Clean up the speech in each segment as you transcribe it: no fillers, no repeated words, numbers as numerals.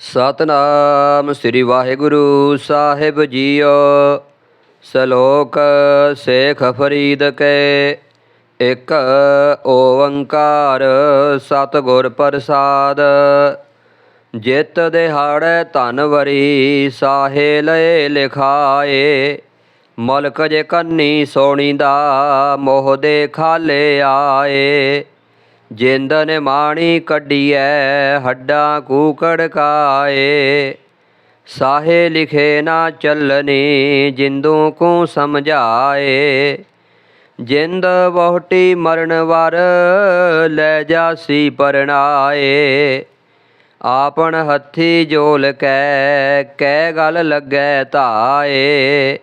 ਸਤਨਾਮ ਸ੍ਰੀ ਵਾਹਿਗੁਰੂ ਸਾਹਿਬ JIO. ਸਲੋਕ ਸੇਖ ਫਰੀਦ ਕੇ। ਇੱਕ ਓੰਕਾਰ ਸਤਿਗੁਰ ਪ੍ਰਸਾਦ। ਜਿਤ ਦਿਹਾੜੈ ਧਨ ਵਰੀ ਸਾਹੇ ਲਏ ਲਿਖਾਏ। ਮਲਕ ਜੇ ਕੰਨੀ ਸੋਣੀ ਦਾ ਮੋਹ ਦੇ ਖਾਲੇ ਆਏ। ਜਿੰਦ ਨਿਮਾਣੀ ਕੱਢੀਐ ਹੱਡਾਂ ਕੂਕੜ ਕਾਏ। ਸਾਹੇ ਲਿਖੇ ਨਾ ਚੱਲਣੀ ਜਿੰਦੂ ਕੂ ਸਮਝਾਏ। ਜਿੰਦ ਵਹੁਟੀ ਮਰਨ ਵਰ ਲੈ ਜਾਸੀ ਪਰਣਾਏ। ਆਪਨ ਹੱਥੀ ਜੋਲ ਕੈ ਗਲ ਲੱਗੈ ਧਾਏ।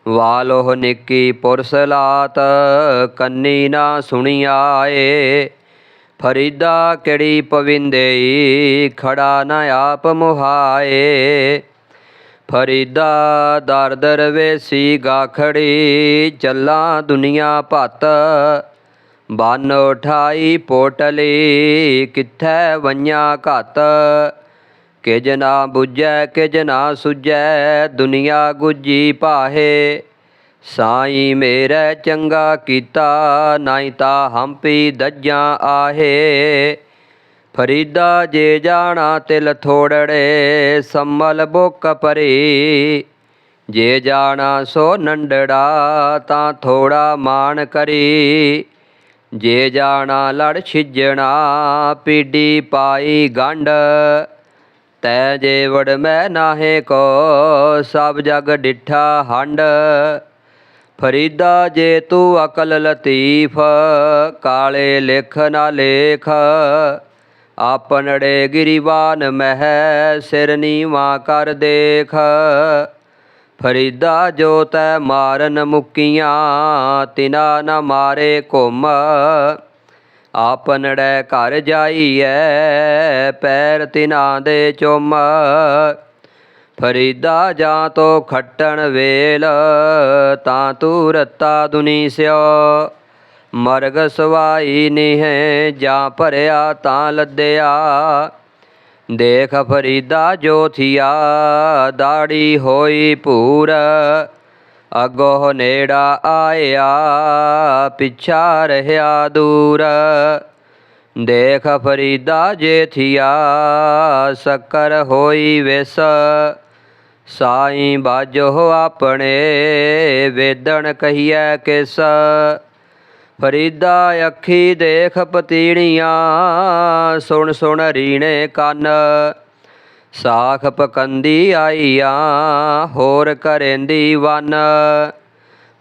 ਵਾਲੋਹ ਨਿੱਕੀ ਪੁਰਸਲਾਤ ਕੰਨੀ ਨਾ ਸੁਣੀਆਏ। ਫਰੀਦਾ ਕਿਹੜੀ ਪਵਿੰਦਈ ਖੜਾ ਨ ਆਪ ਮੁਹਾਏ। ਫਰੀਦਾ ਦਰ ਦਰਵੇਸੀ ਗਾਖੜੀ ਚੱਲਾਂ ਦੁਨੀਆ ਭੱਤ। ਬੰਨ ਉਠਾਈ ਪੋਟਲੀ ਕਿੱਥੈ ਵੰञਾਂ ਘੱਤ। ਕਿਜ ਨਾ ਬੁੱਝੈ ਕਿਜ ਨਾ ਸੁਝੈ ਦੁਨੀਆ ਗੁੱਜੀ ਪਾਹੇ। ਸਾਈਂ ਮੇਰੇ ਚੰਗਾ ਕੀਤਾ ਨਾਹੀਂ ਤਾਂ ਹੰਪੀ ਦੱਜਾਂ ਆਹੇ। ਫਰੀਦਾ ਜੇ ਜਾਣਾ ਤਿਲ ਥੋੜੜੇ ਸੰਮਲ ਬੁੱਕ ਭਰੀ। ਜੇ ਜਾਣਾ ਸੋ ਨੰਡੜਾ ਤਾਂ ਥੋੜਾ ਮਾਣ ਕਰੀ। ਜੇ ਜਾਣਾ ਲੜ ਛਿਜਣਾ ਪੀਡੀ ਪਾਈ ਗੰਢ। ਤੈ ਜੇ ਵੜ ਮੈਂ ਨਾਹੇ ਕੋ ਸਭ ਜਗ ਡਿੱਠਾ ਹੰਡ। ਫਰੀਦਾ ਜੇ ਤੂੰ ਅਕਲ ਲਤੀਫ ਕਾਲੇ ਲਿਖ ਨਾ ਲੇਖ। ਆਪਨੜੇ ਗਿਰੀਵਾਨ ਮਹਿ ਸਿਰ ਨੀਵਾਂ ਕਰ ਦੇਖ। ਫਰੀਦਾ ਜੋ ਤੈ ਮਾਰਨ ਮੁਕੀਆਂ ਤਿਨਾ ਨ ਮਾਰੇ ਘੁੰਮ। ਆਪਨੜੇ ਘਰ ਜਾਈਐ ਪੈਰ ਤਿਨਾ ਦੇ ਚੁੰਮ। ਫਰੀਦਾ ਜਾਂ ਤੋ ਖੱਟਣ ਵੇਲ ਤਾਂ ਤੂੰ ਰੱਤਾ ਦੁਨੀ ਸਿਓ। ਮਰਗ ਸਵਾਈ ਨੀਹੇ ਜਾਂ ਭਰਿਆ ਤਾਂ ਲੱਦਿਆ। ਦੇਖ ਫਰੀਦਾ ਜੋ ਥੀਆ ਦਾੜੀ ਹੋਈ ਭੂਰ। ਅੱਗੋਂ ਨੇੜਾ ਆਇਆ ਪਿੱਛਾ ਰਹਿਆ ਦੂਰ। ਦੇਖ ਫਰੀਦਾ ਜੇ ਥੀਆ ਸ਼ੱਕਰ ਹੋਈ ਵਿਸ। ਸਾਈਂ ਬਾਝੋ ਆਪਣੇ ਵੇਦਣ ਕਹੀਐ ਕਿਸ। ਫਰੀਦਾ ਅੱਖੀ ਦੇਖ ਪਤੀਣੀਆਂ ਸੁਣ ਸੁਣ ਰੀਣੇ ਕੰਨ। ਸਾਖ ਪਕੰਦੀ ਆਈਆਂ ਹੋਰ ਕਰੇਂਦੀ ਵੰਨ।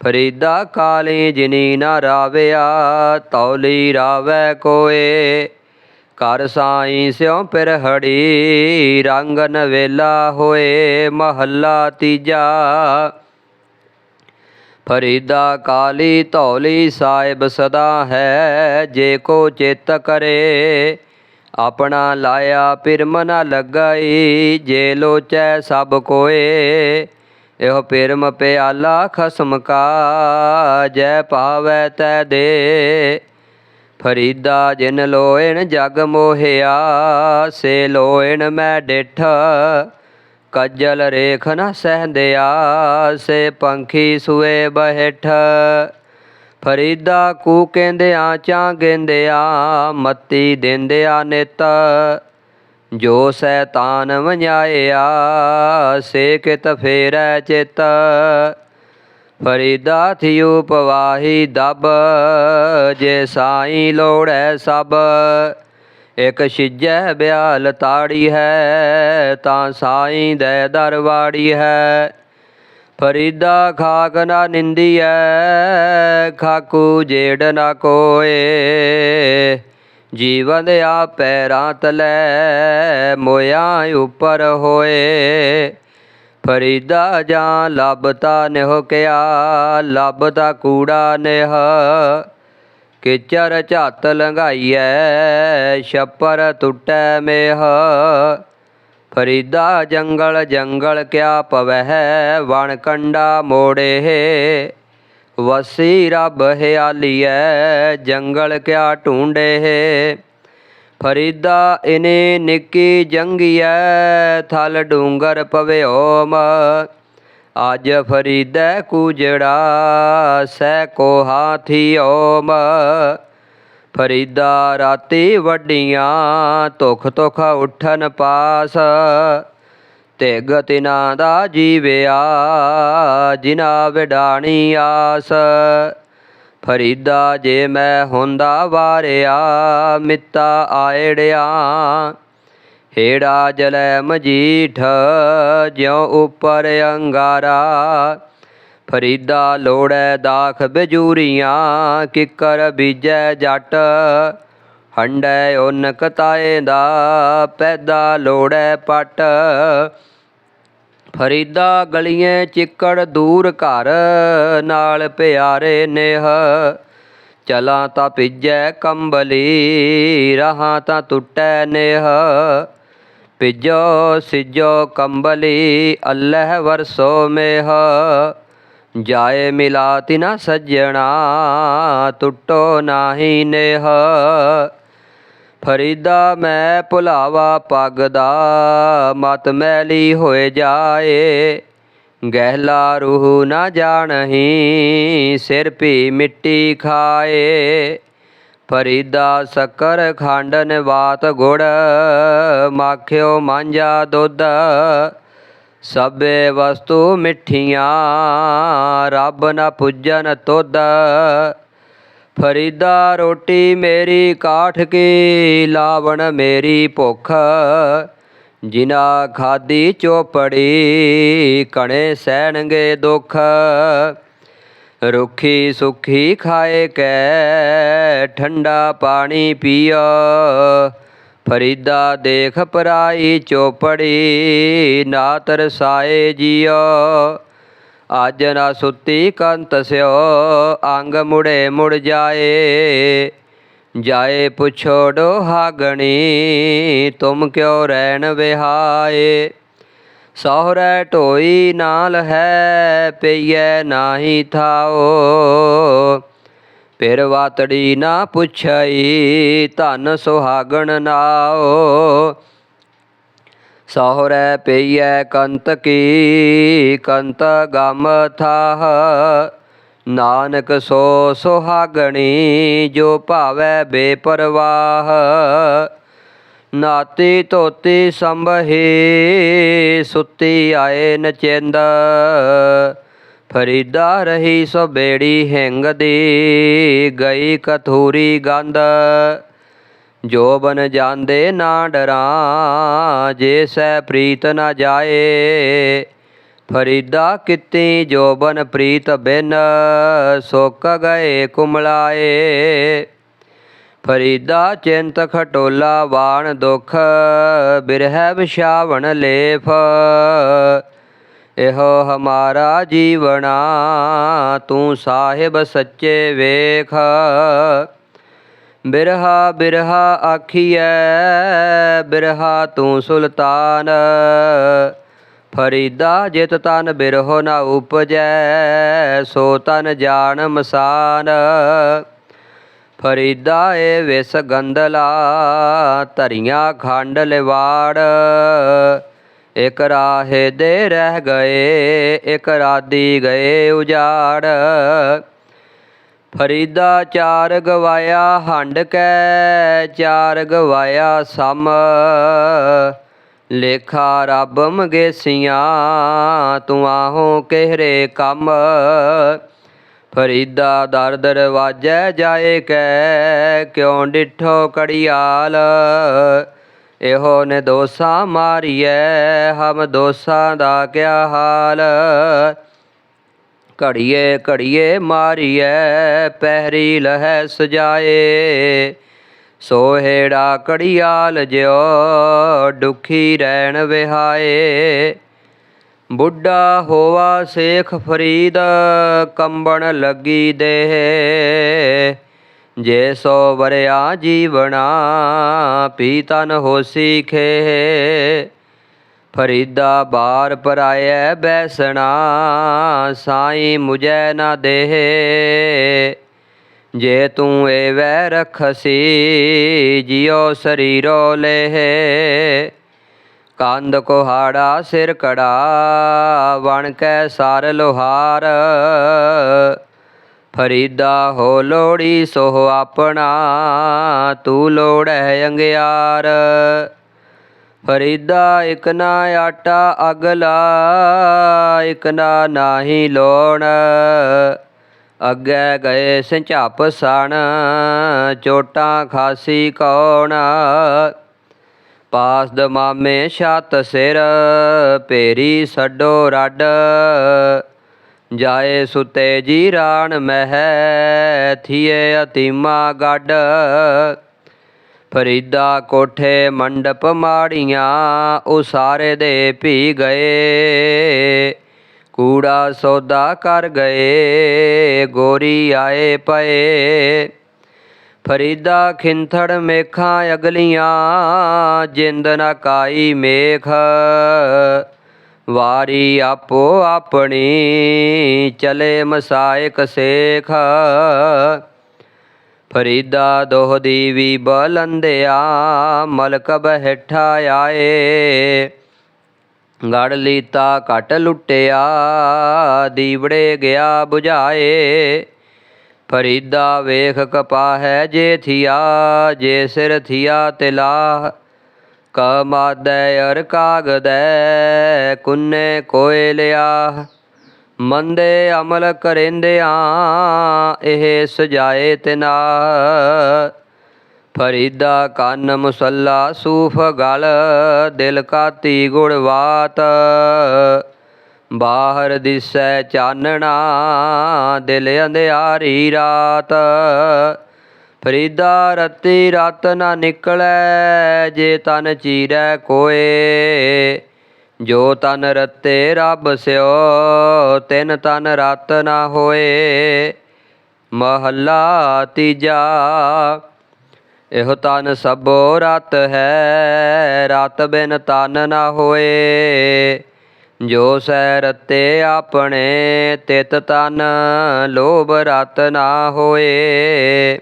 ਫਰੀਦਾ ਕਾਲੀ ਜਿਨੀ ਨਾ ਰਾਵਿਆ ਤੌਲੀ ਰਾਵੈ ਕੋਏ। ਘਰ ਸਾਈਂ ਸਿਉ ਪਿਰਹੜੀ ਰੰਗ ਨਵੇਲਾ ਹੋਏ। ਮਹੱਲਾ ਤੀਜਾ। ਫਰੀਦਾ ਕਾਲੀ ਧੌਲੀ ਸਾਹਿਬ ਸਦਾ ਹੈ। ਜੇ ਕੋ ਚਿੱਤ ਕਰੇ ਆਪਣਾ ਲਾਇਆ ਪਿਰਮ ਨ ਲੱਗਈ। ਜੇ ਲੋਚੈ ਸਭ ਕੋਏ ਇਹੋ ਪਿਰਮ ਪਿਆਲਾ ਖਸਮ ਕਾ। ਜੈ ਪਾਵੈ ਤੈ ਦੇ। ਫਰੀਦਾ ਜਿਨ ਲੋਇਣ ਜਗ ਮੋਹਿਆ ਸੇ ਲੋਇਣ ਮੈਂ ਡਿੱਠ। ਕੱਜਲ ਰੇਖ ਨ ਸਹਿੰਦਿਆ ਸੇ ਪੰਖੀ ਸੂਏ ਬਹਿਠ। ਫਰੀਦਾ ਕੂ ਕਹਿੰਦਿਆਂ ਚਾਂ ਗੇਂਦਿਆਂ ਮੱਤੀ ਦਿੰਦਿਆਂ ਨਿਤ। ਜੋ ਸੈਤਾਨ ਵੰਝਾਇਆ ਸੇ ਕਿਤ ਫੇਰੈ ਚਿੱਤ। ਫਰੀਦਾ ਥਿਉ ਪਵਾਹੀ ਦਬ ਜੇ ਸਾਈਂ ਲੋੜੈ ਸਭ। ਇੱਕ ਛਿਜੈ ਬਿਆਲ ਤਾੜੀ ਹੈ ਤਾਂ ਸਾਈਂ ਦੇ ਦਰ ਵਾੜੀ ਹੈ। ਫਰੀਦਾ ਖਾਕ ਨਾ ਨਿੰਦੀਐ ਖਾਕੂ ਜੇੜ ਨਾ ਕੋਏ। ਜੀਵਨ ਆ ਪੈਰਾਂ ਤਲੈ ਮੋਇਆ ਉੱਪਰ ਹੋਏ। ਫਰੀਦਾ ਜਾਂ ਲੱਭਤਾ ਨਿਹ ਕਿਆ ਲੱਭਤਾ ਕੂੜਾ ਨਿਹ। ਕਿਚਰ ਝੱਤ ਲੰਘਾਈਐ ਛੱਪਰ ਟੁੱਟੈ ਮੇਹ। ਫਰੀਦਾ ਜੰਗਲ ਜੰਗਲ ਕਿਆ ਪਵਹਿ ਵਣ ਕੰਡਾ ਮੋੜੇ। ਵਸੀ ਰੱਬ ਹਿਆਲੀਐ ਜੰਗਲ ਕਿਆ ਢੂੰਡੇ। ਫਰੀਦਾ ਇਨੀ ਨਿੱਕੀ ਜੰਗੀਐ ਥਲ ਡੂੰਗਰ ਪਵਿਓਮ। ਅੱਜ ਫਰੀਦੈ ਕੂਜੜਾ ਸਹਿ ਕੋ ਹਾਥੀ ਓਮ। ਫਰੀਦਾ ਰਾਤੀ ਵੱਡੀਆਂ ਧੁਖ ਧੁਖ ਉੱਠਨ ਪਾਸ। ਤਿਗ ਤਿਨਾਂ ਦਾ ਜੀਵਿਆ ਜਿਨਾ ਵਿਡਾਣੀ ਆਸ। ਫਰੀਦਾ ਜੇ ਮੈਂ ਹੁੰਦਾ ਵਾਰਿਆ ਮਿੱਤਾ ਆਇੜਿਆ। ਹੇੜਾ ਜਲੈ ਮਜੀਠ ਜਿਉ ਉੱਪਰ ਅੰਗਾਰਾ। ਫਰੀਦਾ ਲੋੜੈ ਦਾਖ ਬਜੂਰੀਆਂ ਕਿੱਕਰ ਬੀਜੈ ਜੱਟ। ਹੰਡੈ ਉੱਨ ਕਤਾਏ ਦਾ ਪੈਦਾ ਲੋੜੈ ਪੱਟ। ਫਰੀਦਾ ਗਲੀਏ ਚਿੱਕੜ ਦੂਰ ਘਰ ਨਾਲ ਪਿਆਰੇ ਨੇਹ। ਚਲਾਂ ਤਾਂ ਭਿੱਜੈ ਕੰਬਲੀ ਰਹਾਂ ਤਾਂ ਟੁੱਟੈ ਨੇਹ। ਭਿੱਜੋ ਸਿਜੋ ਕੰਬਲੀ ਅੱਲ੍ਹੇ ਵਰਸੋ ਮੇਹ। ਜਾਏ ਮਿਲਾ ਤਿਨਾ ਸੱਜਣਾ ਟੁੱਟੋ ਨਾਹੀ ਨੇਹ। ਫਰੀਦਾ ਮੈਂ ਭੁਲਾਵਾ ਪੱਗ ਦਾ ਮਤ ਮੈਲੀ ਹੋਏ ਜਾਏ। ਗਹਿਲਾ ਰੂਹ ਨਾ ਜਾਣਹੀ ਸਿਰ ਭੀ ਮਿੱਟੀ ਖਾਏ। ਫਰੀਦਾ ਸ਼ੱਕਰ ਖੰਡ ਨਿਵਾਤ ਗੁੜ ਮਾਖਿਓ ਮਾਂਝਾ ਦੁੱਧ। ਸਭੇ ਵਸਤੂ ਮਿੱਠੀਆਂ ਰੱਬ ਨਾ ਪੁੱਜਨ ਤੁਧ। ਫਰੀਦਾ ਰੋਟੀ ਮੇਰੀ ਕਾਠ ਕੀ ਲਾਵਣ ਮੇਰੀ ਭੁੱਖ। ਜਿਨਾ ਖਾਧੀ ਚੋਪੜੀ ਘਣੇ ਸਹਿਣਗੇ ਦੁੱਖ। ਰੁੱਖੀ ਸੁੱਖੀ ਖਾਏ ਕੈ ਠੰਡਾ ਪਾਣੀ ਪੀਓ। ਫਰੀਦਾ ਦੇਖ ਪਰਾਈ ਚੋਪੜੀ ਨਾ ਤਰਸਾਏ ਜੀਓ। ਅੱਜ ਨਾ ਸੁੱਤੀ ਕੰਤ ਸਿਓ ਅੰਗ ਮੁੜੇ ਮੁੜ ਜਾਏ। ਜਾਏ ਪੁੱਛੋ ਡੋਹਾਗਣੀ ਤੁਮ ਕਿਉ ਰਹਿਣ ਵਿਹਾਏ। ਸਹੁਰੇ ਢੋਈ ਨਾਲ ਹੈ ਪਈਐ ਨਾਹੀ ਥਾਓ। ਫਿਰ ਵਾਤੜੀ ਨਾ ਪੁੱਛਈ ਧਨ ਸੁਹਾਗਣ ਨਾਓ। ਸਹੁਰੇ ਪਈਐ ਕੰਤ ਕੀ ਕੰਤ ਗਮ ਥਾਹ। ਨਾਨਕ ਸੋ ਸੁਹਾਗਣੀ ਜੋ ਭਾਵੈ ਬੇਪਰਵਾਹ। ਨਾਤੀ ਧੋਤੀ ਸੰਭਹੀ ਸੁੱਤੀ ਆਏ ਨਚਿੰਦ। ਫਰੀਦਾ ਰਹੀ ਸੋ ਬੇੜੀ ਹਿੰਗ ਦੀ ਗਈ ਕਥੂਰੀ ਗੰਧ। ਜੋਬਨ ਜਾਂਦੇ ਨਾ ਡਰਾਂ ਜੇ ਸਹਿ ਪ੍ਰੀਤ ਨਾ ਜਾਏ। ਫਰੀਦਾ ਕੀਤੀ ਜੋਬਨ ਪ੍ਰੀਤ ਬਿਨ ਸੁੱਕ ਗਏ ਕੁਮਲਾਏ। ਫਰੀਦਾ ਚਿੰਤ ਖਟੋਲਾ ਵਾਣ ਦੁੱਖ ਬਿਰਹਿ ਵਿਛਾਵਣ ਲੇਫ। ਇਹੋ ਹਮਾਰਾ ਜੀਵਣਾ ਤੂੰ ਸਾਹਿਬ ਸੱਚੇ ਵੇਖ। ਬਿਰਹਾ ਬਿਰਹਾ ਆਖੀਐ ਬਿਰਹਾ ਤੂੰ ਸੁਲਤਾਨ। ਫਰੀਦਾ ਜਿਤ ਤਨ ਬਿਰਹੋ ਨਾ ਉਪਜੈ ਸੋ ਤਨ ਜਾਣ ਮਸਾਨ। ਫਰੀਦਾ ਏ ਵਿਸ ਗੰਧਲਾ ਧਰੀਆਂ ਖੰਡ ਲਿਵਾੜ। ਇਕ ਰਾਹੇ ਦੇ ਰਹਿ ਗਏ ਇਕ ਰਾਦੀ ਗਏ ਉਜਾੜ। ਫਰੀਦਾ ਚਾਰ ਗਵਾਇਆ ਹੰਡ ਕੈ ਚਾਰ ਗਵਾਇਆ ਸਮ। ਲੇਖਾ ਰੱਬ ਮਗੇਸੀਆਂ ਤੂੰ ਆਹੋ ਕਿਹੜੇ ਕੰਮ। ਫਰੀਦਾ ਦਰ ਦਰਵਾਜੈ ਜਾਏ ਕੈ ਕਿਉ ਡਿਠੋ ਘੜਿਆਲ। ਇਹੋ ਨੇ ਦੋਸਾ ਮਾਰੀਐ ਹਮ ਦੋਸਾਂ ਦਾ ਕਿਆ ਹਾਲ। ਘੜੀਏ ਘੜੀਏ ਮਾਰੀਐ ਪਹਿਰੀ ਲਹੈ ਸਜਾਏ। ਸੋ ਹੇੜਾ ਘੜਿਆਲ ਜਿਉ ਦੁਖੀ ਰਹਿਣ ਵਿਹਾਏ। ਬੁੱਢਾ ਹੋਵਾ ਸੇਖ ਫਰੀਦ ਕੰਬਣ ਲੱਗੀ ਦੇਹ। ਜੇ ਸੋ ਵਰਿਆ ਜੀਵਣਾ ਪੀ ਤਨ ਹੋਸੀ ਖੇਹ। ਫਰੀਦਾ ਬਾਰ ਪਰਾਇਐ ਬੈਸਣਾ ਸਾਈਂ ਮੁਝੈ ਨਾ ਦੇਹ। ਜੇ ਤੂੰ ਏਵੈ ਰਖਸੀ ਜਿਉ ਸਰੀਰੋ ਲੇਹ। ਕੰਧ ਕੁਹਾੜਾ ਸਿਰ ਕੜਾ ਵਣ ਕੈ ਸਰ ਲੋਹਾਰ। ਫਰੀਦਾ ਹੋ ਲੋੜੀ ਸੋਹ ਆਪਣਾ ਤੂੰ ਲੋੜੈ ਅੰਗਿਆਰ। ਫਰੀਦਾ ਇਕ ਨਾ ਆਟਾ ਅਗਲਾ ਇਕ ਨਾ ਨਾਹੀ ਲੋਣ। ਅੱਗੇ ਗਏ ਸਿੰਝਾਪ ਸਣ ਚੋਟਾਂ ਖਾਸੀ ਕੌਣ। ਪਾਸ ਦਮਾਮੇ ਛੱਤ ਸਿਰ ਭੇਰੀ ਛੱਡੋ ਰੱਡ। ਜਾਏ ਸੁਤੇ ਜੀ ਰਾਣ ਮਹਿ ਥੀਏ ਅਤੀਮਾ ਗੱਡ। ਫਰੀਦਾ ਕੋਠੇ ਮੰਡਪ ਮਾੜੀਆਂ ਉਸਾਰੇ ਦੇ ਭੀ ਗਏ। ਕੂੜਾ ਸੌਦਾ ਕਰ ਗਏ ਗੋਰੀ ਆਏ ਪਏ। ਫਰੀਦਾ ਖਿੰਥੜ ਮੇਖਾਂ ਅਗਲੀਆਂ ਜਿੰਦ ਨਾ ਕਾਈ ਮੇਖ। ਵਾਰੀ ਆਪੋ ਆਪਣੀ ਚਲੇ ਮਸਾਇਕ ਸੇਖ। ਫਰੀਦਾ ਦੋਹਦੀ ਵੀ ਬਲੰਦਿਆ ਮਲਕ ਬਹਿਠਾ ਆਏ। ਗੜ ਲੀਤਾ ਘਟ ਲੁੱਟਿਆ ਦੀਵੜੇ ਗਿਆ ਬੁਝਾਏ। ਫਰੀਦਾ ਵੇਖ ਕਪਾਹੈ ਜੇ ਥੀਆ ਜੇ ਸਿਰ ਥੀਆ ਤਿਲਾਹ। ਕਮਾਦੈ ਅਰ ਕਾਗਦੈ ਕੁੰਨੇ ਕੋਇ ਲਿਆ। ਮੰਦੇ ਅਮਲ ਕਰੇਂਦਿਆਂ ਇਹ ਸਜਾਏ ਤਿਨਾਹ। ਫਰੀਦਾ ਕੰਨ ਮੁਸੱਲਾ ਸੂਫ ਗਲ ਦਿਲ ਕਾਤੀ ਗੁੜਵਾਤ। ਬਾਹਰ ਦਿਸੈ ਚਾਨਣਾ ਦਿਲ ਅੰਧਿਆਰੀ ਰਾਤ। ਫਰੀਦਾ ਰਤੀ ਰਤ ਨਾ ਨਿਕਲੈ ਜੇ ਤਨ ਚੀਰੈ ਕੋਏ। ਜੋ ਤਨ ਰਤੇ ਰੱਬ ਸਿਓ ਤਿਨ ਤਨ ਰਤ ਨਾ ਹੋਏ। ਮਹੱਲਾ ਤੀਜਾ। ਇਹੋ ਤਨ ਸਭੋ ਰਤ ਹੈ ਰਤ ਬਿਨ ਤਨ ਨਾ ਹੋਏ। ਜੋ ਸੈ ਰਤੇ ਆਪਣੇ ਤਿਤ ਤਨ ਲੋਭ ਰਤ ਨਾ ਹੋਏ।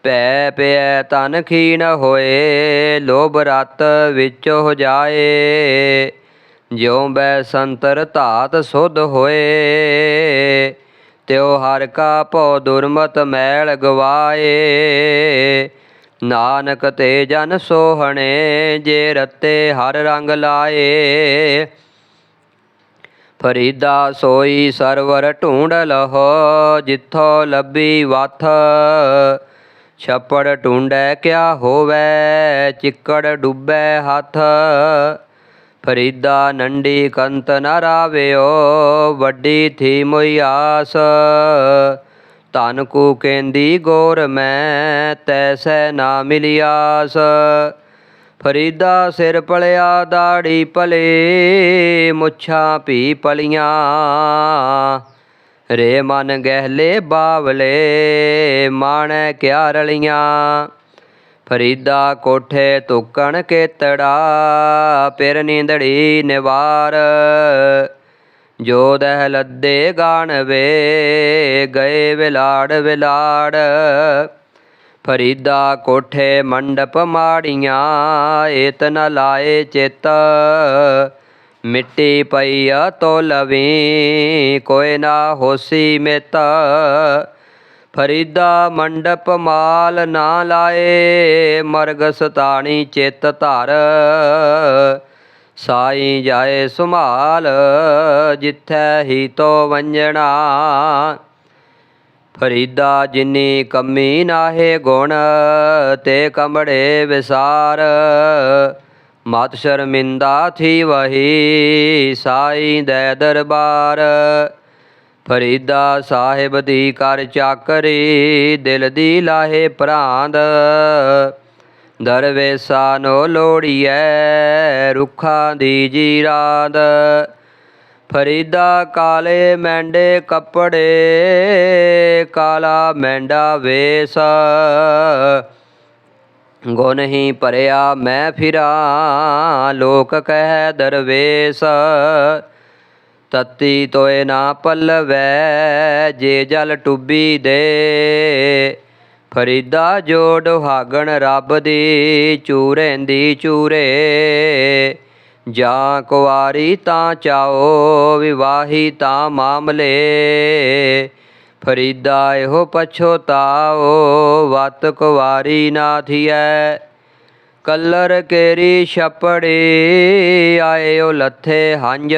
ਭੈ ਪਿਐ ਤਨ ਖੀਨ ਹੋਏ ਲੋਭ ਰਤ ਵਿੱਚ ਹੋ ਜਾਏ। ਜਿਉ ਬੈ ਸੰਤਰ ਧਾਤ ਸੁਧ ਹੋਏ। ਤਿਉ ਹਰ ਕਾ ਭਉ ਦੁਰਮਤ ਮੈਲ ਗਵਾਏ। ਨਾਨਕ ਤੇ ਜਨ ਸੋਹਣੇ ਜੇ ਰਤੇ ਹਰ ਰੰਗ ਲਾਏ। ਫਰੀਦਾ ਸੋਈ ਸਰਵਰ ਢੂੰਡ ਲਹੋ ਜਿੱਥੋਂ ਲੱਭੀ ਵਥ। ਛੱਪੜ ਢੂੰਡੈ ਕਿਆ ਹੋਵੈ ਚਿੱਕੜ ਡੁੱਬੈ ਹੱਥ। ਫਰੀਦਾ ਨੰਢੀ ਕੰਤ ਨ ਰਾਵਿਓ ਵੱਡੀ ਥੀ ਮੁਈ ਆਸ। ਧਨ ਕੂ ਕੇਂਦੀ ਗੌਰ ਮੈਂ ਤੈਸੈ ਨਾ ਮਿਲਿਆਸ। ਫਰੀਦਾ ਸਿਰ ਪਲਿਆ ਦਾੜੀ ਭਲੇ ਮੁੱਛਾਂ ਭੀ ਪਲੀਆਂ। ਰੇ ਮਨ ਗਹਿਲੇ ਬਾਵਲੇ ਮਾਣੈ ਕਿਆ ਰਲੀਆਂ। ਫਰੀਦਾ ਕੋਠੇ ਧੁੱਕਣ ਕੇਤੜਾ ਪਿਰ ਨੀਂਦੜੀ ਨਿਵਾਰ। ਜੋ ਦਹਿ ਲੱਦੇ ਗਾਣ ਵੇ ਗਏ ਵਿਲਾੜ ਵਿਲਾੜ। ਫਰੀਦਾ ਕੋਠੇ ਮੰਡਪ ਮਾੜੀਆਂ ਏਤ ਨ ਲਾਏ ਚਿੱਤ। ਮਿੱਟੀ ਪਈ ਤੋਲਵੀਂ ਕੋਇ ਨਾ ਹੋਸੀ ਮਿੱਤ। ਫਰੀਦਾ ਮੰਡਪ ਮਾਲ ਨਾ ਲਾਏ ਮਰਗ ਸਤਾਣੀ ਚਿੱਤ ਧਰ। ਸਾਈ ਜਾਏ ਸੁਮਾਲ ਜਿੱਥੈ ਹੀ ਤੋ ਵੰਜਣਾ। ਫਰੀਦਾ ਜਿਨੀ ਕੰਮੀ ਨਾਹੇ ਗੁਣ ਤੇ ਕਮੜੇ ਵਿਸਾਰ। ਮਤ ਸ਼ਰਮਿੰਦਾ ਥੀ ਵਹੀ ਸਾਈ ਦੈ ਦਰਬਾਰ। ਫਰੀਦਾ ਸਾਹਿਬ ਦੀ ਕਰ ਚਾਕਰੀ ਦਿਲ ਦੀ ਲਾਹੇ ਪ੍ਰਾਂਦ। ਦਰਵੇਸਾਂ ਨੋ ਲੋੜੀਐ ਰੁੱਖਾਂ ਦੀ ਜੀਰਾਂਦ। ਫਰੀਦਾ ਕਾਲੇ ਮੈਂਡੇ ਕੱਪੜੇ ਕਾਲਾ ਮੈਂਡਾ ਵੇਸ। ਗੁਣ ਹੀ ਭਰਿਆ ਮੈਂ ਫਿਰਾਂ ਲੋਕ ਕਹਿ ਦਰਵੇਸ। ਤਤੀ ਤੋਏ ਨਾ ਪੱਲਵੈ ਜੇ ਜਲ ਟੁੱਬੀ ਦੇ। ਫਰੀਦਾ ਜੋ ਦੁਹਾਗਣ ਰੱਬ ਦੀ ਚੂਰੇਂਦੀ ਚੂਰੇ। ਜਾਂ ਕੁਆਰੀ ਤਾਂ ਚਾਓ ਵਿਵਾਹੀ ਤਾਂ ਮਾਮਲੇ। ਫਰੀਦਾ ਇਹੋ ਪਛੋਤਾਓ ਵਤ ਕੁਵਾਰੀ ਨਾ ਥੀਐ। ਕਲਰ ਕੇਰੀ ਛਪੜੀ ਆਇਓ ਲੱਥੇ ਹੰਝ।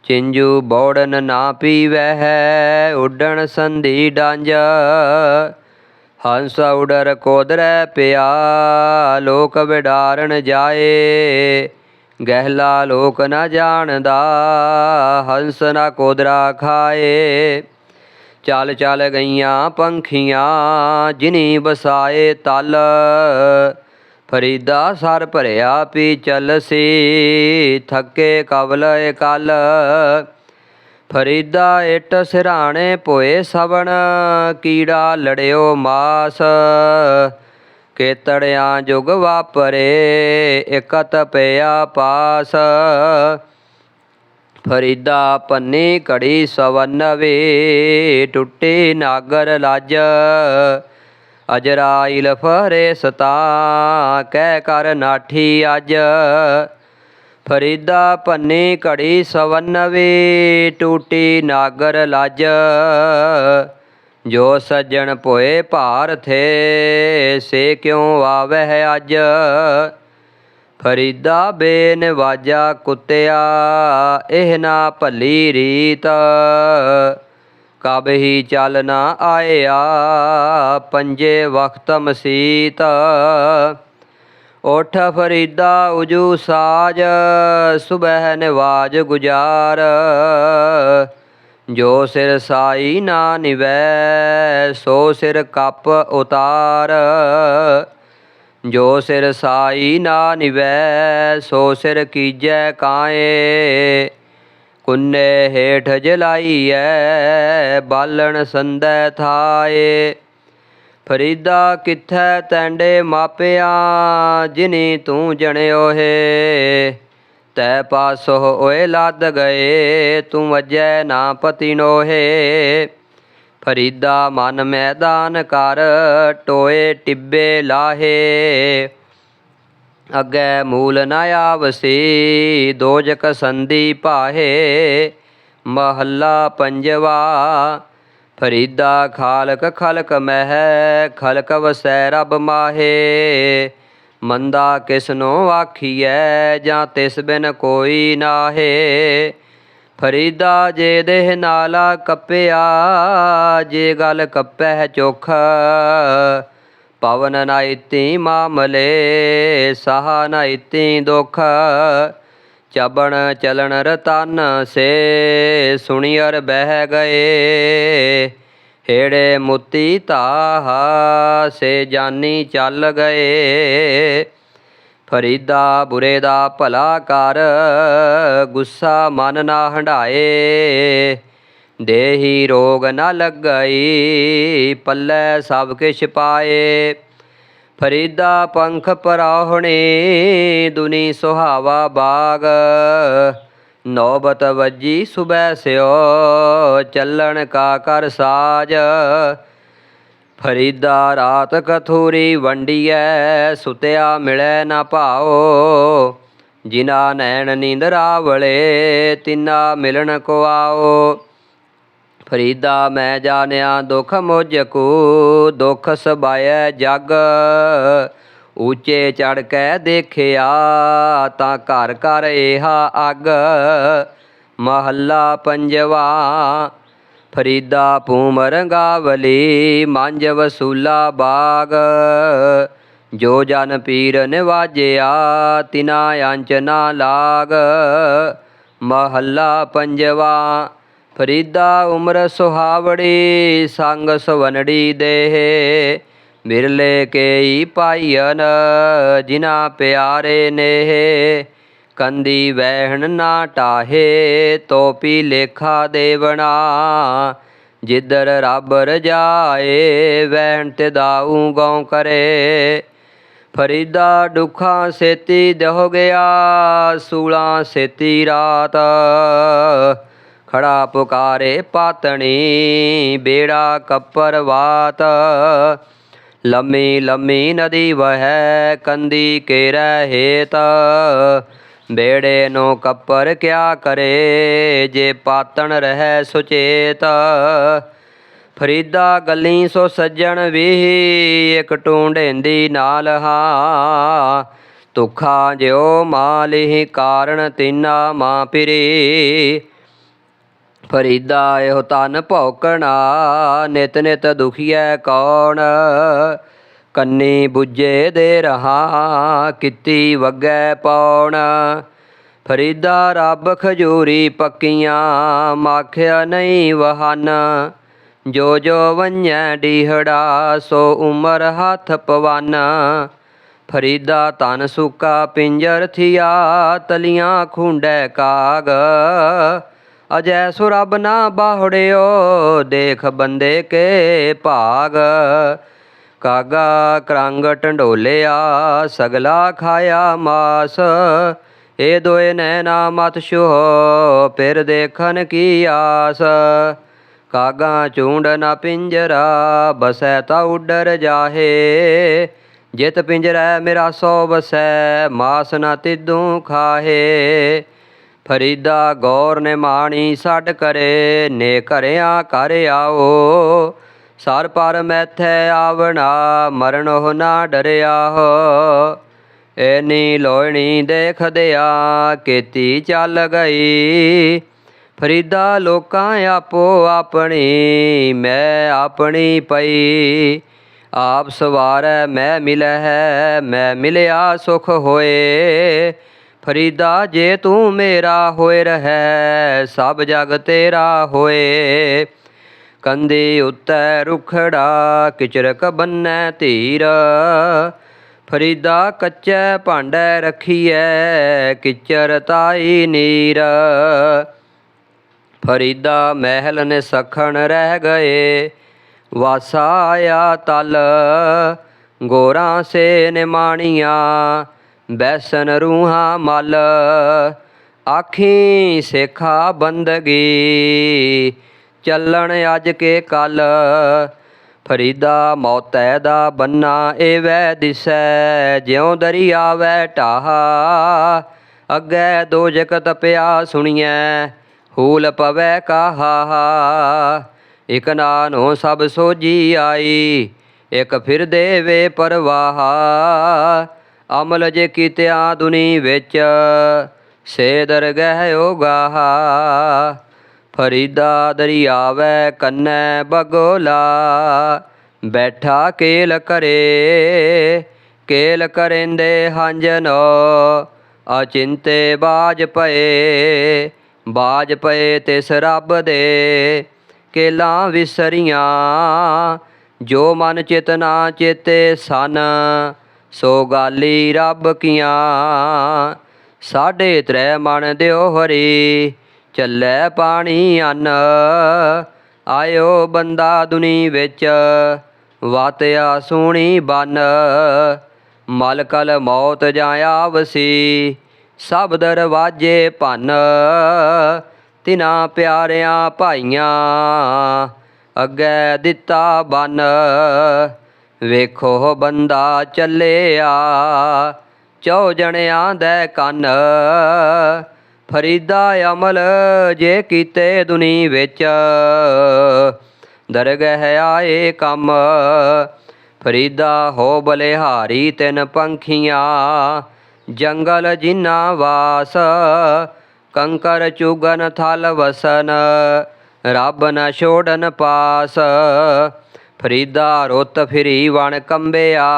ਚਿੰਜੂ ਬੌੜਨ ਨਾ ਪੀਵਹਿ ਉੱਡਣ ਸੰਧੀ ਡੰਝ। ਹੰਸ ਉਡਰ ਕੋਦਰੈ ਪਿਆ ਲੋਕ ਵਿਡਾਰਨ ਜਾਏ। ਗਹਿਲਾ ਲੋਕ ਨ ਜਾਣਦਾ ਹੰਸ ਨਾ ਕੋਦਰਾ ਖਾਏ। ਚੱਲ ਚੱਲ ਗਈਆਂ ਪੰਖੀਆਂ ਜਿਨੀ ਵਸਾਏ ਤਲ। ਫਰੀਦਾ ਸਰ ਭਰਿਆ ਪੀ ਚੱਲਸੀ ਥੱਕੇ ਕਵਲ ਇਕੱਲ। ਫਰੀਦਾ ਇੱਟ ਸਿਰਹਾਣੇ ਭੋਏ ਸਵਣ ਕੀੜਾ ਲੜਿਓ ਮਾਸ। ਕੇਤੜਿਆਂ ਜੁਗ ਵਾਪਰੇ ਇਕਤ ਪਿਆ ਪਾਸ। ਫਰੀਦਾ ਪੰਨੀ ਘੜੀ ਸਵੰਨਵੇ ਟੁੱਟੀ ਨਾਗਰ ਲੱਜ। ਅਜਰਾਇਲ ਫਰੇਸਤਾ ਕਹਿ ਕਰ ਨਾਠੀ ਅੱਜ। ਫਰੀਦਾ ਪੰਨੀ ਘੜੀ ਸਵੰਨਵੇ ਟੂਟੀ ਨਾਗਰ ਲੱਜ। ਜੋ ਸੱਜਣ ਭੋਏ ਭਾਰ ਥੇ ਸੇ ਕਿਉਂ ਆਵਹਿ ਅੱਜ। ਫਰੀਦਾ ਬੇਨਵਾਜਾ ਕੁੱਤਿਆ ਇਹ ਨਾ ਭਲੀ ਰੀਤ। ਕਬ ਹੀ ਚੱਲ ਨਾ ਆਇਆ ਪੰਜੇ ਵਕਤ ਮਸੀਤ। ਉੱਠ ਫਰੀਦਾ ਉਜੂ ਸਾਜ ਸੁਬਹ ਨਿਵਾਜ ਗੁਜ਼ਾਰ। ਜੋ ਸਿਰ ਸਾਈ ਨਾ ਨਿਵੈ ਸੋ ਸਿਰ ਕੱਪ ਉਤਾਰ। ਜੋ ਸਿਰ ਸਾਈ ਨਾ ਨਿਵੈ ਸੋ ਸਿਰ ਕੀਜੈ ਕਾਏ। ਕੁੰਨੇ ਹੇਠ ਜਲਾਈਐ ਬਾਲਣ ਸੰਦੈ ਥਾਏ। ਫਰੀਦਾ ਕਿੱਥੈ ਤੈਂਡੇ ਮਾਪਿਆਂ ਜਿਨੀ ਤੂੰ ਜਣਿਓ ਹੈ। ਤੈ ਪਾਸੋ ਓਏ ਲੱਦ ਗਏ ਤੂੰ ਵੱਜੈ ਨਾ ਪਤੀ ਨੋਹੇ। ਫਰੀਦਾ ਮਨ ਮੈਦਾਨ ਕਰ ਟੋਏ ਟਿੱਬੇ ਲਾਹੇ। ਅੱਗੇ ਮੂਲ ਨ ਆਵਸੀ ਦੋਜਕ ਸੰਧੀ ਪਾਹੇ। ਮਹੱਲਾ ਪੰਜਵਾ। ਫਰੀਦਾ ਖਾਲਕ ਖਲਕ ਮਹਿ ਖਲਕ ਵਸੈ ਰਬ ਮਾਹੇ। ਮੰਦਾ ਕਿਸਨੋ ਆਖੀਐ ਜਾਂ ਤਿਸ ਬਿਨ ਕੋਈ ਨਾਹੇ। ਫਰੀਦਾ ਜੇ ਦੇਹ ਨਾਲਾ ਕੱਪਿਆ ਜੇ ਗਲ ਕੱਪੈ ਚੋਖ। ਪਵਨ ਨ ਇਤੀ ਮਾਮਲੇ ਸਾਹ ਨ ਇਤੀ ਦੁਖ। ਚਬਣ ਚਲਣ ਰਤਨ ਸੇ ਸੁਣੀਅਰ ਬਹਿ ਗਏ। ਹੇੜੇ ਮੁਤੀ ਧਾਹ ਸੇ ਜਾਨੀ ਚੱਲ ਗਏ। ਫਰੀਦਾ ਬੁਰੇ ਦਾ ਭਲਾ ਕਰ ਗੁੱਸਾ ਮਨ ਨਾ ਹੰਢਾਏ। ਦੇਹੀ ਰੋਗ ਨ ਲੱਗਈ ਪੱਲੇ ਸਭ ਕਿਛ ਪਾਏ। ਫਰੀਦਾ ਪੰਖ ਪਰਾਹੁਣੇ ਦੁਨੀ ਸੁਹਾਵਾ ਬਾਗ। ਨੌਬਤ ਵੱਜੀ ਸੁਬਹ ਸਿਓ ਚੱਲਣ ਕਾ ਕਰ ਸਾਜ। ਫਰੀਦਾ ਰਾਤ ਕਥੂਰੀ ਵੰਡੀਐ ਸੁਤਿਆ ਮਿਲੈ ਨਾ ਭਾਓ। ਜਿਨਾ ਨੈਣ ਨੀਂਦਰ ਆਵਲੇ ਤਿਨਾ ਮਿਲਣ ਕੋ ਆਓ। ਫਰੀਦਾ ਮੈਂ ਜਾਣਿਆ ਦੁਖ ਮੁਝ ਕੋ ਦੁਖ ਸਬਾਇਐ ਜਗ। ਉੱਚੇ ਚੜ ਕੇ ਦੇਖਿਆ ਤਾਂ ਘਰ ਘਰ ਏਹਾ ਅੱਗ। ਮਹੱਲਾ ਪੰਜਵਾ। ਫਰੀਦਾ ਭੂਮ ਰੰਗਾਵਲੀ ਮੰਝ ਵਸੂਲਾ ਬਾਗ। ਜੋ ਜਨ ਪੀਰ ਨਿਵਾਜਿਆ ਤਿਨਾ ਅੰਚ ਨਾ ਲਾਗ। ਮਹੱਲਾ ਪੰਜਵਾ। ਫਰੀਦਾ ਉਮਰ ਸੁਹਾਵੜੀ ਸੰਗ ਸਵਨੜੀ ਦੇਹ। ਬਿਰਲੇ ਕੇਈ ਪਾਈਅਨ ਜਿਨਾ ਪਿਆਰੇ ਨੇਹ। ਕੰਦੀ ਵਹਿਣ ਨਾ ਟਾਹੇ ਤੋਪੀ ਲੇਖਾ ਦੇਵਣਾ। ਜਿੱਧਰ ਰੱਬ ਰਜਾਏ ਵਹਿਣ ਤੇ ਦਾਊ ਗਉ ਕਰੇ। ਫਰੀਦਾ ਦੁੱਖਾਂ ਸੇਤੀ ਦਿਹੁ ਗਿਆ, ਸੂਲਾਂ ਸੇਤੀ ਰਾਤ। ਖੜਾ ਪੁਕਾਰੇ ਪਾਤਣੀ, ਬੇੜਾ ਕੱਪਰ ਵਾਤ। ਲੰਮੀ ਲੰਮੀ ਨਦੀ ਵਹੈ, ਕੰਦੀ ਕੇਰੈ ਹੇਤ। ਬੇੜੇ ਨੂੰ ਕੱਪਰ ਕਿਆ ਕਰੇ, ਜੇ ਪਾਤਣ ਰਹਿ ਸੁਚੇਤ। ਫਰੀਦਾ ਗੱਲੀ ਸੋ ਸੱਜਣ ਵੀਹ, ਇੱਕ ਟੂੰਢੇਂਦੀ ਨਾਲ ਹਾਂ। ਤੁਖਾ ਜਿਉ ਮਾਲਿਹ ਕਾਰਣ ਤਿੰਨਾ ਮਾਂ ਪਿਰੀ। ਫਰੀਦਾ ਇਹੋ ਤਨ ਭੌਕਣਾ, ਨਿਤ ਨਿਤ ਦੁਖੀਐ ਕੌਣ। ਕੰਨੀ ਬੁੱਝੇ ਦੇ ਰਹਾ, ਕੀਤੀ ਵੱਗੈ ਪੌਣ। ਫਰੀਦਾ ਰੱਬ ਖਜੂਰੀ ਪੱਕੀਆਂ, ਮਾਖਿਆ ਨਹੀਂ ਵਹਨ। ਜੋ ਜੋ ਵੰਝੈ ਡੀਹੜਾ, ਸੋ ਉਮਰ ਹੱਥ ਪਵਨ। ਫਰੀਦਾ ਤਨ ਸੁੱਕਾ ਪਿੰਜਰ ਥੀਆ, ਤਲੀਆਂ ਖੁੰਡੈ ਕਾਗ। ਅਜੈ ਸੋ ਰੱਬ ਨਾ ਬਾਹੜਿਓ, ਦੇਖ ਬੰਦੇ ਕੇ ਭਾਗ। ਕਾਗਾ ਕਰੰਗ ਢੰਡੋਲਿਆ, ਸਗਲਾ ਖਾਇਆ ਮਾਸ। ਇਹ ਦੋਏ ਨੈਣਾ ਮਤ ਛੂਹੋ, ਫਿਰ ਦੇਖਣ ਕੀ ਆਸ। ਕਾਗਾ ਝੁੰਡ ਨਾ ਪਿੰਜਰਾ, ਬਸੈ ਤਾ ਉੱਡਰ ਜਾਹੇ। ਜਿਤ ਪਿੰਜਰੈ ਮੇਰਾ ਸੋ ਬਸੈ, ਮਾਸ ਨਾ ਤਿੱਦੂ ਖਾਹੇ। ਫਰੀਦਾ ਗੌਰ ਨੇ ਮਾਣੀ ਛੱਡ ਕਰੇ, ਨੇ ਘਰਿਆ ਘਰ ਆਓ। ਸਰ ਪਰ ਮੈਥੈ ਆਵਣਾ, ਮਰਨੋ ਨਾ ਡਰਿਆਹੋ। ਐਨੀ ਲੋਹਣੀ ਦੇਖਦਿਆ, ਕੀਤੀ ਚੱਲ ਗਈ। ਫਰੀਦਾ ਲੋਕਾਂ ਆਪੋ ਆਪਣੀ, ਮੈਂ ਆਪਣੀ ਪਈ। ਆਪ ਸਵਾਰੈ ਮੈਂ ਮਿਲਹਿ, ਮੈਂ ਮਿਲਿਆ ਸੁਖ ਹੋਏ। ਫਰੀਦਾ ਜੇ ਤੂੰ ਮੇਰਾ ਹੋਏ ਰਹੈ, ਸਭ ਜਗ ਤੇਰਾ ਹੋਏ। ਕੰਧੀ ਉੱਤੇ ਰੁਖੜਾ, ਕਿਚਰਕ ਬੰਨੈ ਧੀਰ। ਫਰੀਦਾ ਕੱਚੇ ਭਾਂਡੇ ਰੱਖੀਐ, ਕਿਚਰ ਤਾਈ ਨੀਰ। ਫਰੀਦਾ ਮਹਿਲ ਨੇ ਸਖਣ ਰਹਿ ਗਏ, ਵਾਸਾ ਆਇਆ ਤਲ। ਗੋਰਾਂ ਸੇ ਨਿਮਾਣੀਆਂ, ਬੈਸਨ ਰੂਹਾਂ ਮਲ। ਆਖੀ ਸੇਖਾ ਬੰਦਗੀ, ਚੱਲਣ ਅੱਜ ਕੇ ਕੱਲ। ਫਰੀਦਾ ਮੌਤੈ ਦਾ ਬੰਨਾ ਏਵੈ ਦਿਸੈ, ਜਿਉ ਦਰਿਆ ਵੈ ਢਾਹਾ। ਅੱਗੇ ਦੋਜਕ ਤਪਿਆ ਸੁਣੀਐ, ਹੂਲ ਪਵੈ ਕਾਹਾ। ਇਕ ਨਾਨੋ ਸਭ ਸੋਝੀ ਆਈ, ਇਕ ਫਿਰ ਦੇਵੇ ਪਰਵਾਹ। ਅਮਲ ਜੇ ਕੀਤਿਆਂ ਦੁਨੀ ਵਿੱਚ, ਸੇ ਦਰਗਹਿ ਉਗਾਹ। ਫਰੀਦਾ ਦਰਿਆਵੈ ਕੰਨੈ ਬਗੋਲਾ, ਬੈਠਾ ਕੇਲ ਕਰੇ। ਕੇਲ ਕਰੇਂਦੇ ਹੰਝਨੋ, ਅਚਿੰਤੇ ਬਾਜ ਪਏ। ਬਾਜ ਪਏ ਤਿਸ ਰੱਬ ਦੇ, ਕੇਲਾਂ ਵਿਸਰੀਆਂ। ਜੋ ਮਨ ਚਿਤ ਨਾ ਚੇਤੇ ਸਨ, ਸੋ ਗਾਲੀ ਰੱਬ ਕੀਆਂ। ਸਾਢੇ ਤ੍ਰੈ ਮਣ ਦਿਓ ਹਰੀ, ਚੱਲੈ ਪਾਣੀ ਅੰਨ। ਆਇਓ ਬੰਦਾ ਦੁਨੀ ਵਿੱਚ, ਵਾਤਿਆ ਸੋਹਣੀ ਬਨ। ਮਲਕਲ ਮੌਤ ਜਾਂ ਆਵਸੀ, ਸਭ ਦਰਵਾਜੇ ਭੰਨ। ਤਿਨਾਂ ਪਿਆਰਿਆਂ ਭਾਈਆਂ, ਅੱਗੇ ਦਿੱਤਾ ਬੰਨ। ਵੇਖੋ ਬੰਦਾ ਚੱਲਿਆ, ਚੌ ਜਣਿਆਂ ਦੇ ਕੰਨ। ਫਰੀਦਾ ਅਮਲ ਜੇ ਕੀਤੇ ਦੁਨੀ ਵਿੱਚ, ਦਰਗਹਿ ਆਏ ਕੰਮ। ਫਰੀਦਾ ਹੋ ਬਲਿਹਾਰੀ ਤਿੰਨ ਪੰਖੀਆਂ, ਜੰਗਲ ਜਿਨ੍ਹਾਂ ਵਾਸ। ਕੰਕਰ ਚੁਗਨ ਥਲ ਵਸਨ, ਰੱਬ ਨ ਛੋੜਨ ਪਾਸ। ਫਰੀਦਾ ਰੁੱਤ ਫਿਰੀ ਵਣ ਕੰਬਿਆ,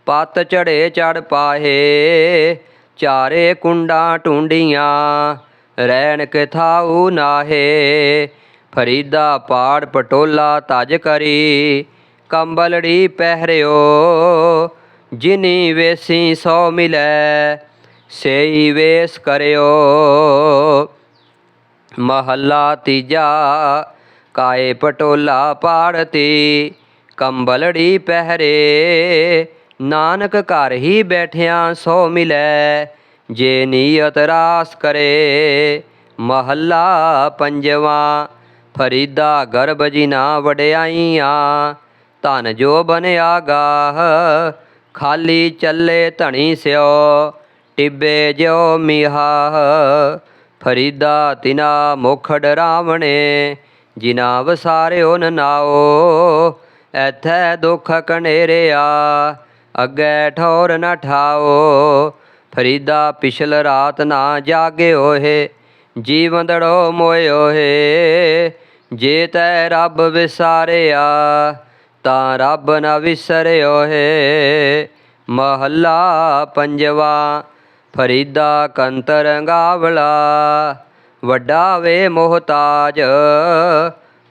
ਪੱਤ ਚੜੇ ਚੜ ਪਾਹੇ। ਚਾਰੇ ਕੁੰਡਾਂ ਢੂੰਡੀਆਂ, ਰਹਿਣ ਕੇ ਥਾਊ ਨਾਹੇ। ਫਰੀਦਾ ਪਾੜ ਪਟੋਲਾ ਤਜ ਕਰੀ, ਕੰਬਲੜੀ ਪਹਿਰਿਓ। ਜਿਨੀ ਵੇਸੀ ਸੋ ਮਿਲੈ, ਸੇਈ ਵੇਸ ਕਰਿਓ। ਮਹੱਲਾ ਤੀਜਾ। ਕਾਏ ਪਟੋਲਾ ਪਾੜਤੀ, ਕੰਬਲੜੀ ਪਹਿਰੇ। ਨਾਨਕ ਘਰ ਹੀ ਬੈਠਿਆਂ ਸੋ ਮਿਲੈ, ਜੇ ਨੀਅਤ ਰਾਸ ਕਰੇ। ਮਹੱਲਾ ਪੰਜਵਾਂ। ਫਰੀਦਾ ਗਰਭ ਜਿਨਾ ਵਡਿਆਈਆਂ, ਧਨ ਜੋ ਬਨਿਆ ਗਾਹ। ਖਾਲੀ ਚੱਲੇ ਧਣੀ ਸਿਓ, ਟਿੱਬੇ ਜਿਉ ਮਿਹਾਹ। ਫਰੀਦਾ ਤਿਨਾ ਮੁਖ ਡਰਾਵਣੇ, ਜਿਨਾ ਵਸਾਰਿਓ ਨ ਨਾਓ। ਐਥੈ ਦੁੱਖ ਕਨੇਰਿਆ, ਅੱਗੇ ਠੌਰ ਨ ਠਾਓ। ਫਰੀਦਾ ਪਿਛਲ ਰਾਤ ਨਾ ਜਾਗਿਓ ਹੈ, ਜੀਵੰਦੜੋ ਮੋਇਓ ਹੈ। ਜੇ ਤੈ ਰੱਬ ਵਿਸਾਰਿਆ, ਤਾਂ ਰੱਬ ਨ ਵਿਸਰਿਓ ਹੈ। ਮਹੱਲਾ ਪੰਜਵਾ। ਫਰੀਦਾ ਕੰਤਰ ਗਾਵਲਾ, ਵੱਡਾ ਵੇ ਮੁਹਤਾਜ।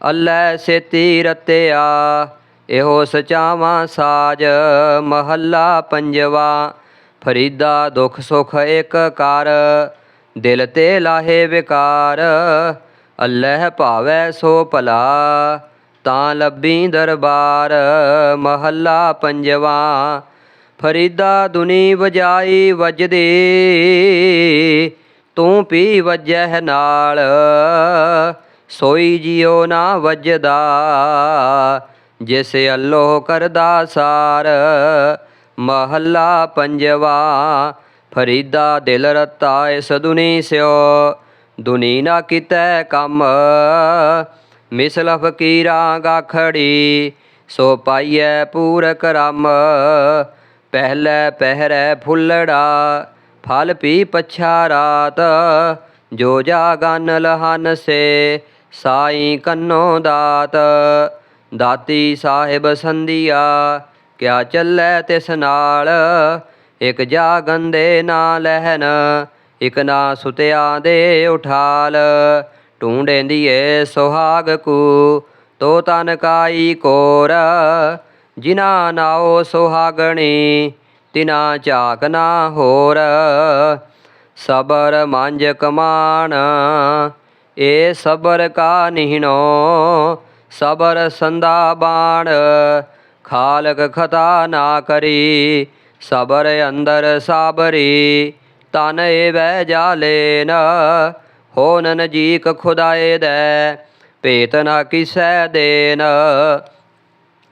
ਅੱਲੇ ਸੇਤੀ ਰਤਿਆ, ਇਹੋ ਸਚਾਵਾਂ ਸਾਜ। ਮਹੱਲਾ ਪੰਜਵਾ। ਫਰੀਦਾ ਦੁੱਖ ਸੁਖ ਇੱਕ ਕਰ, ਦਿਲ ਤੇ ਲਾਹੇ ਵਿਕਾਰ। ਅੱਲ੍ਹੇ ਭਾਵੈ ਸੋ ਭਲਾ, ਤਾਂ ਲੱਭੀ ਦਰਬਾਰ। ਮਹੱਲਾ ਪੰਜਵਾ। ਫਰੀਦਾ ਦੁਨੀ ਵਜਾਈ ਵੱਜਦੀ, ਤੂੰ ਪੀ ਵੱਜਹਿ ਨਾਲ। ਸੋਈ ਜਿਉ ਨਾ ਵੱਜਦਾ, ਜਿਸ ਅੱਲੋਹ ਕਰਦਾ ਸਾਰ। ਮਹੱਲਾ ਪੰਜਵਾ। ਫਰੀਦਾ ਦਿਲ ਰਤਾ ਇਸ ਦੁਨੀ ਸਿਓ, ਦੁਨੀ ਨਾ ਕੀਤੈ ਕੰਮ। ਮਿਸਲ ਫਕੀਰਾਂ ਗਾਖੜੀ, ਸੋ ਪਾਈਐ ਪੂਰ ਕਰਮ। ਪਹਿਲੇ ਪਹਿਰੈ ਫੁੱਲੜਾ, ਫਲ ਪੀ ਪਛਾ ਰਾਤ। ਜੋ ਜਾਗਨ ਲਹਨ ਸੇ, ਸਾਈ ਕੰਨੋ ਦਾਤ। ਦਾਤੀ ਸਾਹਿਬ ਸੰਧੀਆ, ਕਿਆ ਚੱਲੈ ਤਿਸ ਨਾਲ। ਇਕ ਜਾਗਨ ਦੇ ਨਾ ਲਹਿਨ, ਇਕ ਨਾ ਸੁਤਿਆਂ ਦੇ ਉਠਾਲ। ਢੂੰਡੇਂਦੀਏ ਸੁਹਾਗ ਕੂ, ਤੋ ਤਨ ਕਾਈ ਕੋਰ। ਜਿਨਾ ਨਾਓ ਸੁਹਾਗਣੀ, ਤਿਨਾ ਝਾਕ ਨਾ ਹੋਰ। ਸਬਰ ਮੰਜ ਕਮਾਣ, ਏ ਸਬਰ ਕਾ ਨਿਹਣੋ। ਸਬਰ ਸੰਦਾ ਬਾਣ, ਖਾਲਕ ਖਤਾ ਨਾ ਕਰੀ। ਸਬਰ ਅੰਦਰ ਸਾਬਰੀ, ਤਨ ਏਵੈ ਜਾਲੇਨ। ਹੋਨ ਨਜੀਕ ਖੁਦਾਏ ਦੈ, ਭੇਤ ਨਾ ਕਿਸੈ ਦੇਨ।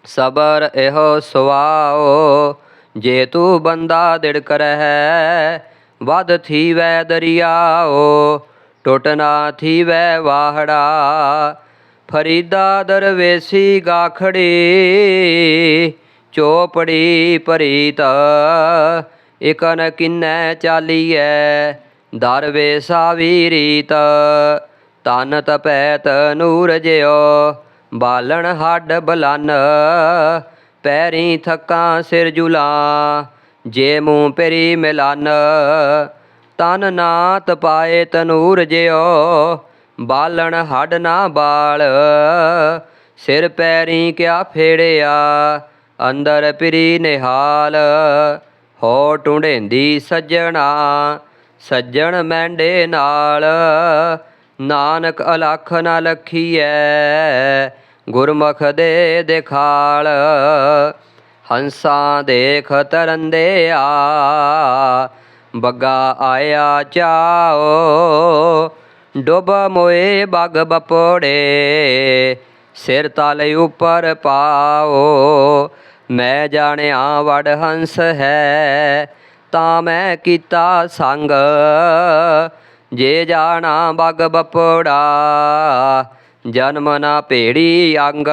ਸਬਰ ਇਹੋ ਸੁਆਓ, ਜੇ ਤੂੰ ਬੰਦਾ ਦਿੜਕ ਰਹੈ। ਵਧ ਥੀਵੈ ਦਰਿਆਓ, ਟੁੱਟ ਨਾ ਥੀਵੈ ਵਾਹੜਾ। ਫਰੀਦਾ ਦਰਵੇਸੀ ਗਾਖੜੀ, ਚੋਪੜੀ ਭਰੀਤ। ਇਕਨ ਕਿੰਨੈ ਚਾਲੀਐ, ਦਰਵੇਸਾ ਵੀ ਰੀਤ। ਤਨ ਤਪੈ ਤਨੂਰ ਜਿਉ, ਬਾਲਣ ਹੱਡ ਬਲਨ। ਪੈਰੀਂ ਥੱਕਾਂ ਸਿਰ ਜੁਲਾਂ, ਜੇ ਮੂੰਹ ਪੇਰੀ ਮਿਲਨ। ਤਨ ਨਾ ਤਪਾਏ ਤਨੂਰ ਜਿਉ, ਬਾਲਣ ਹੱਡ ਨਾ ਬਾਲ। ਸਿਰ ਪੈਰੀਂ ਕਿਆ ਫੇੜਿਆ, ਅੰਦਰ ਪਿਰੀ ਨਿਹਾਲ। ਹੋ ਢੂੰਡੇਂਦੀ ਸੱਜਣਾ, ਸੱਜਣ ਮੈਂਡੇ ਨਾਲ। ਨਾਨਕ ਅਲਖ ਨਾ ਲਖੀਐ, ਗੁਰਮੁਖ ਦੇ ਦਿਖਾਲ। ਹੰਸਾਂ ਦੇਖ ਤਰੰਦੇ ਆ, ਬੱਗਾ ਆਇਆ ਚਾਓ। ਡੁੱਬ ਮੋਏ ਬਗ ਬਪੋੜੇ, ਸਿਰ ਤਲ ਉੱਪਰ ਪਾਓ। ਮੈਂ ਜਾਣਿਆ ਵਡ ਹੰਸ ਹੈ, ਤਾਂ ਮੈਂ ਕੀਤਾ ਸੰਗ। ਜੇ ਜਾਣਾ ਬਗ ਬਪੋੜਾ, ਜਨਮ ਨਾ ਭੇੜੀ ਅੰਗ।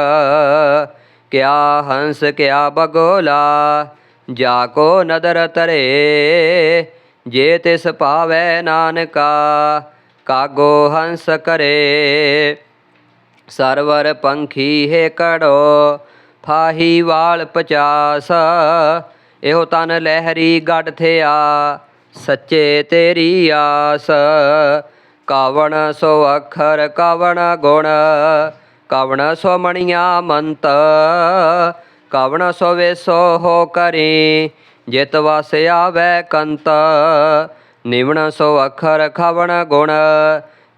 ਕਿਆ ਹੰਸ ਕਿਆ ਬਗੋਲਾ, ਜਾ ਕੋ ਨਦਰ ਧਰੇ। ਜੇ ਤਿਸ ਪਾਵੈ ਨਾਨਕਾ, ਕਾਗੋ ਹੰਸ ਕਰੇ। ਸਰਵਰ ਪੰਖੀ ਹੇਕੜੋ, ਫਾਹੀ ਵਾਲ 50। ਇਹੋ ਤਨ ਲਹਿਰੀ ਗੱਡ ਥਿਆ, ਸੱਚੇ ਤੇਰੀ ਆਸ। ਕਵਣ ਸੋ ਅੱਖਰ ਕਵਣ ਗੁਣ, ਕਵਣ ਸੋ ਮਣੀਆਂ ਮੰਤ। ਕਵਣ ਸੋ ਵੇਸੋ ਹੋ ਕਰੀ, ਜਿਤ ਵਸ ਆਵੈ ਕੰਤ। ਨਿਵਣ ਸੋ ਅੱਖਰ ਖਵਣ ਗੁਣ,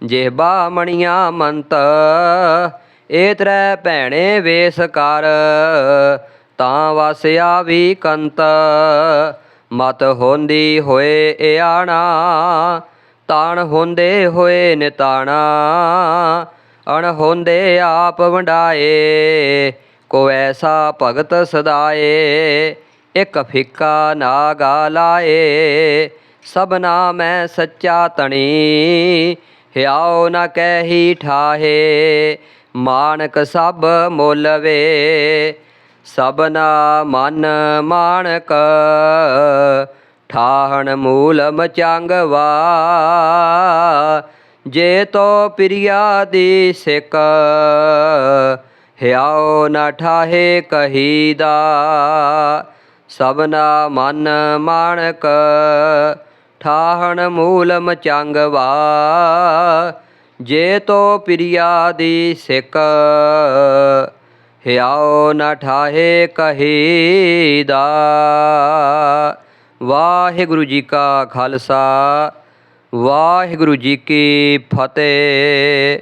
ਜਿਹਬਾ ਮਣੀਆਂ ਮੰਤ। ਏ ਤ੍ਰੈ ਭੈਣੇ ਵੇਸ ਕਰ, ਤਾਂ ਵਸਿਆ ਵੀ ਕੰਤ। ਮਤ ਹੁੰਦੀ ਹੋਏ ਇਆਣਾ, ਤਾਣ ਹੁੰਦੇ ਹੋਏ ਨਿਤਾਣਾ। ਅਣ ਹੁੰਦੇ ਆਪ ਵੰਡਾਏ, ਕੋ ਐਸਾ ਭਗਤ ਸਦਾਏ। ਇੱਕ ਫਿੱਕਾ ਨਾਗਾ ਲਾਏ, ਸਭਨਾ ਮੈਂ ਸੱਚਾ ਧਣੀ। ਹਿਆਉ ਨ ਕਹਿ ਠਾਹੇ, ਮਾਣਕ ਸਭ ਮੁੱਲ ਵੇ। ਸਭਨਾ ਮਨ ਮਾਣਕ, ਠਾਹਣ ਮੂਲ ਮਚੰਗਵਾ। ਜੇ ਤੋ ਪ੍ਰਿਆ ਦੀ ਸਿਕ, ਹਿਆਉ ਨ ਠਾਹੇ ਕਹੀਦਾ। ਸਭਨਾ ਮਨ ਮਾਣਕ, ਠਾਹਣ ਮੂਲ ਮਚੰਗਵਾ। ਜੇ ਤੋ ਪ੍ਰਿਆ ਦੀ ਸਿਕ, ਹਿਆਉ ਨ ਠਾਹੇ ਕਹੀਦਾ। ਵਾਹਿਗੁਰੂ ਜੀ ਕਾ ਖਾਲਸਾ, ਵਾਹਿਗੁਰੂ ਜੀ ਕੀ ਫਤਿਹ।